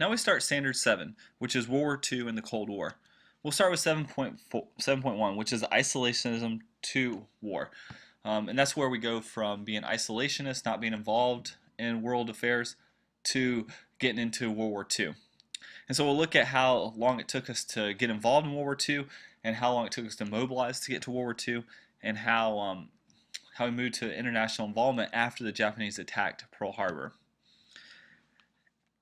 Now we start Standard 7, which is World War II and the Cold War. We'll start with 7.1, which is isolationism to war. And that's where we go from being isolationist, not being involved in world affairs, to getting into World War II. And so we'll look at how long it took us to get involved in World War II, and how long it took us to mobilize to get to World War II, and how we moved to international involvement after the Japanese attacked Pearl Harbor.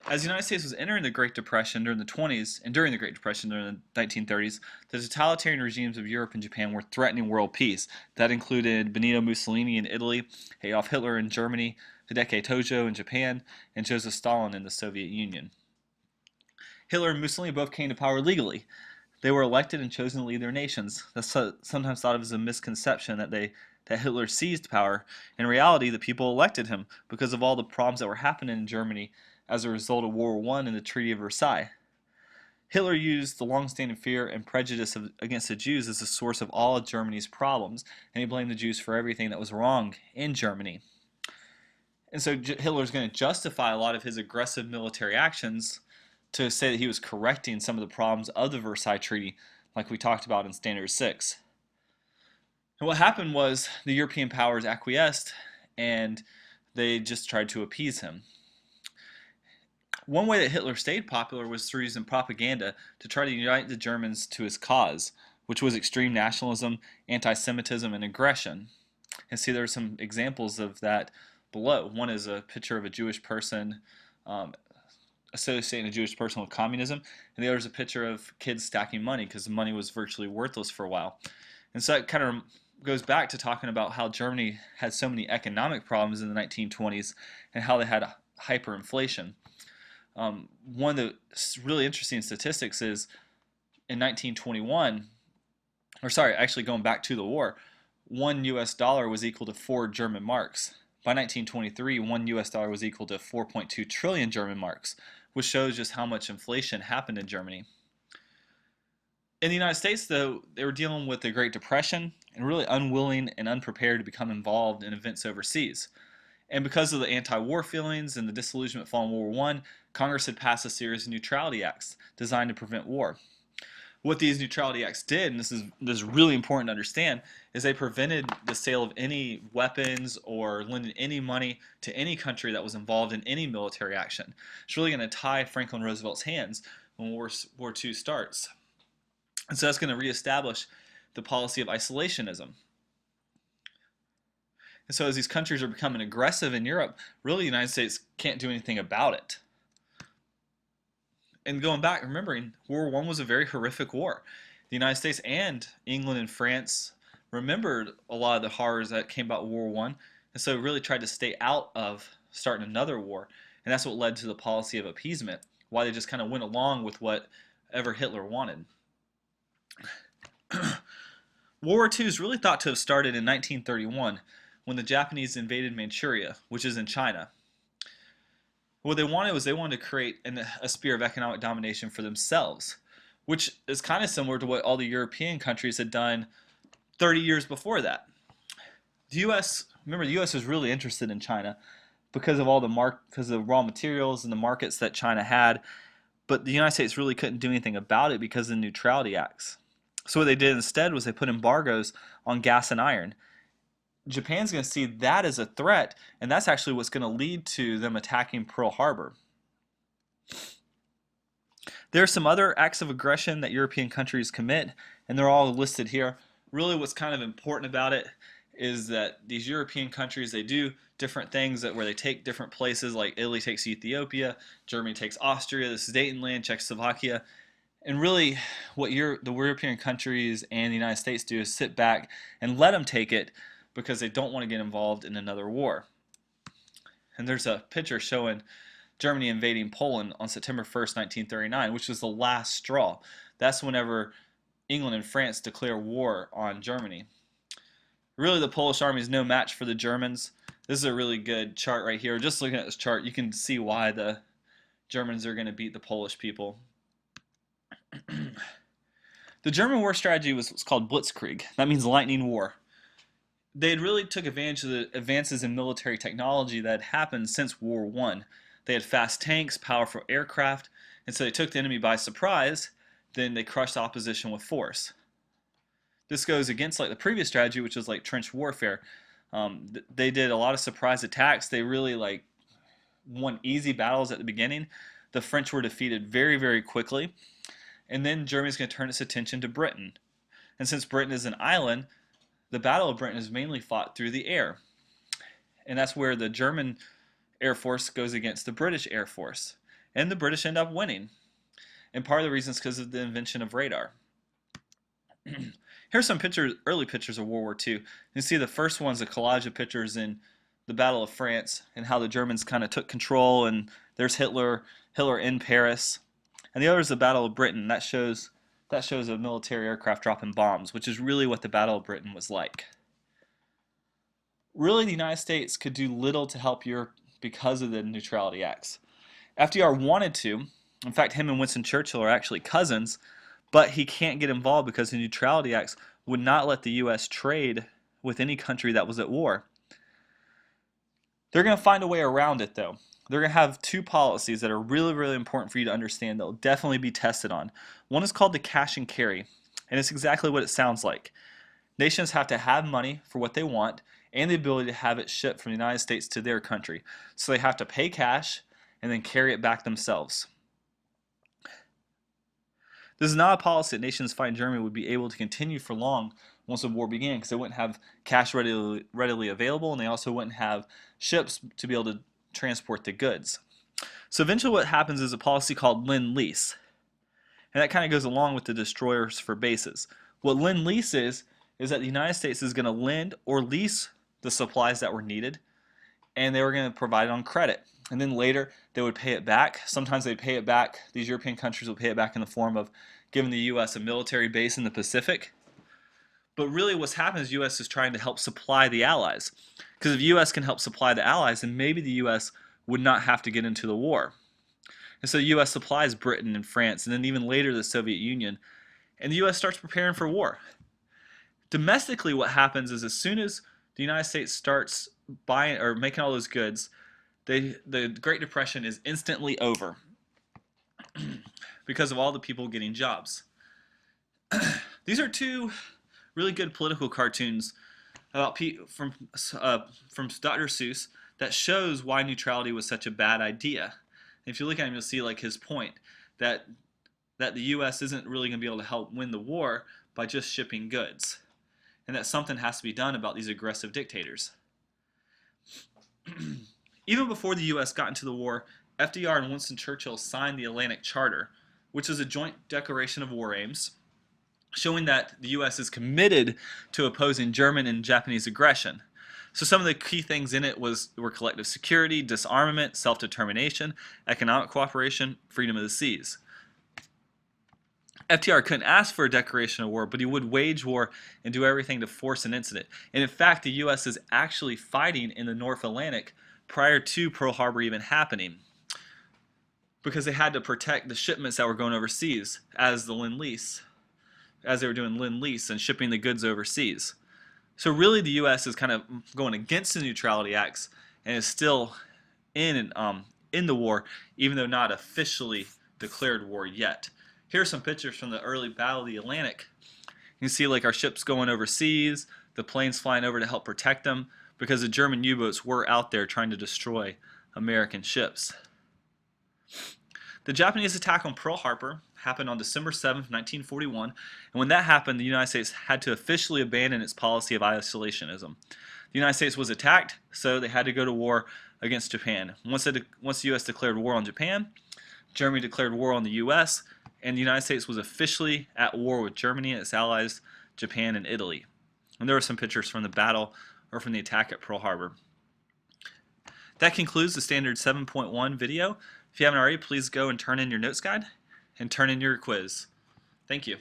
As the United States was entering the Great Depression during the 20s and during the Great Depression during the 1930s, the totalitarian regimes of Europe and Japan were threatening world peace. That included Benito Mussolini in Italy, Adolf Hitler in Germany, Hideki Tojo in Japan, and Joseph Stalin in the Soviet Union. Hitler and Mussolini both came to power legally. They were elected and chosen to lead their nations. That's sometimes thought of as a misconception that Hitler seized power. In reality, the people elected him because of all the problems that were happening in Germany as a result of World War I and the Treaty of Versailles. Hitler used the long-standing fear and prejudice against the Jews as the source of all of Germany's problems, and he blamed the Jews for everything that was wrong in Germany. And so Hitler's going to justify a lot of his aggressive military actions to say that he was correcting some of the problems of the Versailles Treaty, like we talked about in Standard 6. And what happened was the European powers acquiesced, and they just tried to appease him. One way that Hitler stayed popular was through using propaganda to try to unite the Germans to his cause, which was extreme nationalism, anti-Semitism, and aggression. And see, there are some examples of that below. One is a picture of a Jewish person associating a Jewish person with communism, and the other is a picture of kids stacking money because the money was virtually worthless for a while. And so that kind of goes back to talking about how Germany had so many economic problems in the 1920s and how they had hyperinflation. One of the really interesting statistics is in 1921, or sorry, actually going back to the war, $1 was equal to 4 German marks. By 1923, $1 was equal to 4.2 trillion German marks, which shows just how much inflation happened in Germany. In the United States, though, they were dealing with the Great Depression and really unwilling and unprepared to become involved in events overseas. And because of the anti-war feelings and the disillusionment following World War I, Congress had passed a series of neutrality acts designed to prevent war. What these neutrality acts did, and this is really important to understand, is they prevented the sale of any weapons or lending any money to any country that was involved in any military action. It's really going to tie Franklin Roosevelt's hands when World War II starts. And so that's going to reestablish the policy of isolationism. And so as these countries are becoming aggressive in Europe, really the United States can't do anything about it. And going back, remembering World War I was a very horrific war. The United States and England and France remembered a lot of the horrors that came about World War I, and so really tried to stay out of starting another war. And that's what led to the policy of appeasement, why they just kind of went along with whatever Hitler wanted. World War II is really thought to have started in 1931 when the Japanese invaded Manchuria, which is in China. What they wanted was they wanted to create a sphere of economic domination for themselves, which is kind of similar to what all the European countries had done 30 years before that. The U.S. Remember, the U.S. was really interested in China because of all because of the raw materials and the markets that China had, but the United States really couldn't do anything about it because of the neutrality acts. So what they did instead was they put embargoes on gas and iron. Japan's going to see that as a threat, and that's actually what's going to lead to them attacking Pearl Harbor. There are some other acts of aggression that European countries commit, and they're all listed here. Really what's kind of important about it is that these European countries, they do different things where they take different places, like Italy takes Ethiopia, Germany takes Austria, the Sudetenland, Czechoslovakia. And really what the European countries and the United States do is sit back and let them take it, because they don't want to get involved in another war. And there's a picture showing Germany invading Poland on September 1st, 1939, which was the last straw. That's whenever England and France declare war on Germany. Really, the Polish army is no match for the Germans. This is a really good chart right here. Just looking at this chart, you can see why the Germans are going to beat the Polish people. The German war strategy was called Blitzkrieg. That means lightning war. They had really took advantage of the advances in military technology that had happened since World War I. They had fast tanks, powerful aircraft, and so they took the enemy by surprise. Then they crushed the opposition with force. This goes against like the previous strategy, which was like trench warfare. They did a lot of surprise attacks. They really like won easy battles at the beginning. The French were defeated very, very quickly. And then Germany's going to turn its attention to Britain. And since Britain is an island, the Battle of Britain is mainly fought through the air. And that's where the German Air Force goes against the British Air Force. And the British end up winning. And part of the reason is because of the invention of radar. Here's some pictures, early pictures of World War II. You can see the first one's a collage of pictures in the Battle of France and how the Germans kind of took control, and there's Hitler in Paris. And the other is the Battle of Britain. That shows a military aircraft dropping bombs, which is really what the Battle of Britain was like. Really, the United States could do little to help Europe because of the Neutrality Acts. FDR wanted to. In fact, him and Winston Churchill are actually cousins, but he can't get involved because the Neutrality Acts would not let the U.S. trade with any country that was at war. They're going to find a way around it, though. They're going to have two policies that are really, really important for you to understand that will definitely be tested on. One is called the cash and carry, and it's exactly what it sounds like. Nations have to have money for what they want and the ability to have it shipped from the United States to their country. So they have to pay cash and then carry it back themselves. This is not a policy that nations fighting Germany would be able to continue for long once the war began, because they wouldn't have cash readily available, and they also wouldn't have ships to be able to transport the goods. So eventually what happens is a policy called Lend-Lease. And that kind of goes along with the destroyers for bases. What Lend-Lease is that the United States is going to lend or lease the supplies that were needed, and they were going to provide it on credit. And then later they would pay it back. Sometimes they'd pay it back. These European countries would pay it back in the form of giving the U.S. a military base in the Pacific. But really what's happened is the U.S. is trying to help supply the Allies. Because if the U.S. can help supply the Allies, then maybe the U.S. would not have to get into the war. And so the U.S. supplies Britain and France, and then even later the Soviet Union. And the U.S. starts preparing for war. Domestically, what happens is as soon as the United States starts buying or making all those goods, the Great Depression is instantly over because of all the people getting jobs. These are two really good political cartoons about from Dr. Seuss that shows why neutrality was such a bad idea. And if you look at him, you'll see like his point that the U.S. isn't really going to be able to help win the war by just shipping goods, and that something has to be done about these aggressive dictators. Even before the U.S. got into the war, FDR and Winston Churchill signed the Atlantic Charter, which is a joint declaration of war aims, showing that the U.S. is committed to opposing German and Japanese aggression. So some of the key things in it were collective security, disarmament, self-determination, economic cooperation, freedom of the seas. FDR couldn't ask for a declaration of war, but he would wage war and do everything to force an incident. And in fact, the U.S. is actually fighting in the North Atlantic prior to Pearl Harbor even happening, because they had to protect the shipments that were going overseas as they were doing Lend-Lease and shipping the goods overseas. So really the U.S. is kind of going against the Neutrality Acts and is still in the war, even though not officially declared war yet. Here are some pictures from the early Battle of the Atlantic. You can see like our ships going overseas, the planes flying over to help protect them, because the German U-boats were out there trying to destroy American ships. The Japanese attack on Pearl Harbor happened on December 7, 1941, and when that happened, the United States had to officially abandon its policy of isolationism. The United States was attacked, so they had to go to war against Japan. Once the U.S. declared war on Japan, Germany declared war on the U.S., and the United States was officially at war with Germany and its allies, Japan and Italy. And there are some pictures from the battle or from the attack at Pearl Harbor. That concludes the Standard 7.1 video. If you haven't already, please go and turn in your notes guide and turn in your quiz. Thank you.